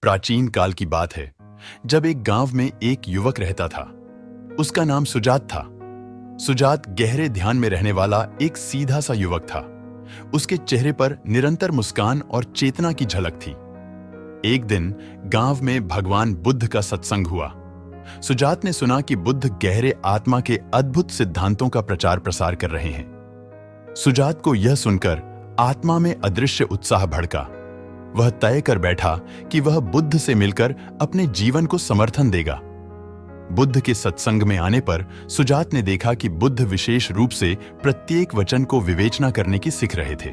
प्राचीन काल की बात है, जब एक गांव में एक युवक रहता था। उसका नाम सुजात था। सुजात गहरे ध्यान में रहने वाला एक सीधा सा युवक था। उसके चेहरे पर निरंतर मुस्कान और चेतना की झलक थी। एक दिन गांव में भगवान बुद्ध का सत्संग हुआ। सुजात ने सुना कि बुद्ध गहरे आत्मा के अद्भुत सिद्धांतों का प्रचार प्रसार कर रहे हैं। सुजात को यह सुनकर आत्मा में अदृश्य उत्साह भड़का। वह तय कर बैठा कि वह बुद्ध से मिलकर अपने जीवन को समर्थन देगा। बुद्ध के सत्संग में आने पर सुजात ने देखा कि बुद्ध विशेष रूप से प्रत्येक वचन को विवेचना करने की सीख रहे थे।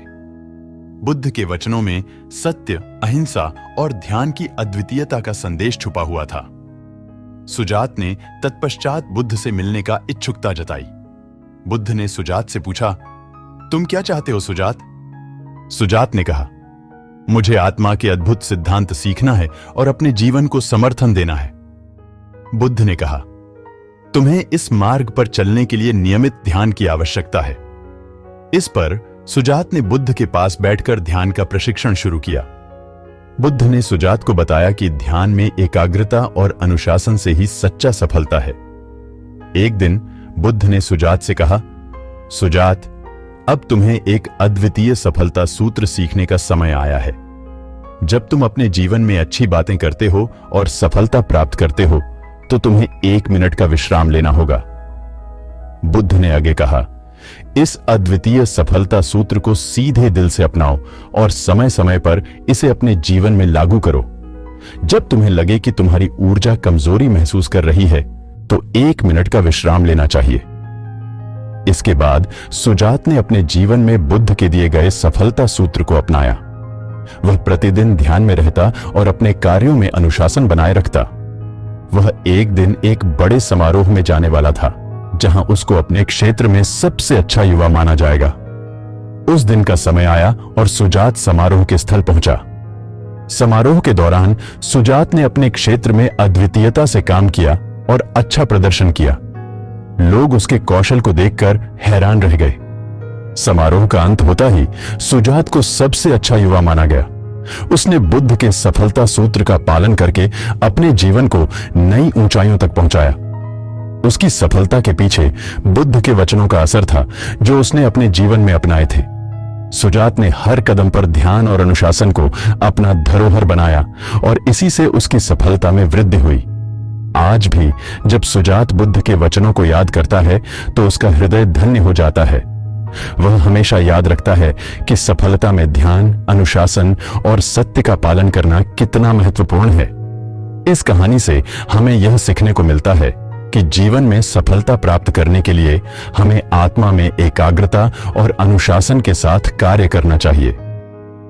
बुद्ध के वचनों में सत्य, अहिंसा और ध्यान की अद्वितीयता का संदेश छुपा हुआ था। सुजात ने तत्पश्चात बुद्ध से मिलने का इच्छुकता जताई। बुद्ध ने सुजात से पूछा, तुम क्या चाहते हो सुजात? सुजात ने कहा, मुझे आत्मा के अद्भुत सिद्धांत सीखना है और अपने जीवन को समर्थन देना है। बुद्ध ने कहा, तुम्हें इस मार्ग पर चलने के लिए नियमित ध्यान की आवश्यकता है। इस पर सुजात ने बुद्ध के पास बैठकर ध्यान का प्रशिक्षण शुरू किया। बुद्ध ने सुजात को बताया कि ध्यान में एकाग्रता और अनुशासन से ही सच्चा सफलता है। एक दिन बुद्ध ने सुजात से कहा, सुजात, अब तुम्हें एक अद्वितीय सफलता सूत्र सीखने का समय आया है। जब तुम अपने जीवन में अच्छी बातें करते हो और सफलता प्राप्त करते हो, तो तुम्हें 1 मिनट का विश्राम लेना होगा। बुद्ध ने आगे कहा, इस अद्वितीय सफलता सूत्र को सीधे दिल से अपनाओ और समय समय पर इसे अपने जीवन में लागू करो। जब तुम्हें लगे कि तुम्हारी ऊर्जा कमजोरी महसूस कर रही है, तो 1 मिनट का विश्राम लेना चाहिए। इसके बाद सुजात ने अपने जीवन में बुद्ध के दिए गए सफलता सूत्र को अपनाया। वह प्रतिदिन ध्यान में रहता और अपने कार्यों में अनुशासन बनाए रखता। वह एक दिन एक बड़े समारोह में जाने वाला था, जहां उसको अपने क्षेत्र में सबसे अच्छा युवा माना जाएगा। उस दिन का समय आया और सुजात समारोह के स्थल पहुंचा। समारोह के दौरान सुजात ने अपने क्षेत्र में अद्वितीयता से काम किया और अच्छा प्रदर्शन किया। लोग उसके कौशल को देखकर हैरान रह गए। समारोह का अंत होता ही सुजात को सबसे अच्छा युवा माना गया। उसने बुद्ध के सफलता सूत्र का पालन करके अपने जीवन को नई ऊंचाइयों तक पहुंचाया। उसकी सफलता के पीछे बुद्ध के वचनों का असर था, जो उसने अपने जीवन में अपनाए थे। सुजात ने हर कदम पर ध्यान और अनुशासन को अपना धरोहर बनाया और इसी से उसकी सफलता में वृद्धि हुई। आज भी जब सुजात बुद्ध के वचनों को याद करता है, तो उसका हृदय धन्य हो जाता है। वह हमेशा याद रखता है कि सफलता में ध्यान, अनुशासन और सत्य का पालन करना कितना महत्वपूर्ण है। इस कहानी से हमें यह सीखने को मिलता है कि जीवन में सफलता प्राप्त करने के लिए हमें आत्मा में एकाग्रता और अनुशासन के साथ कार्य करना चाहिए।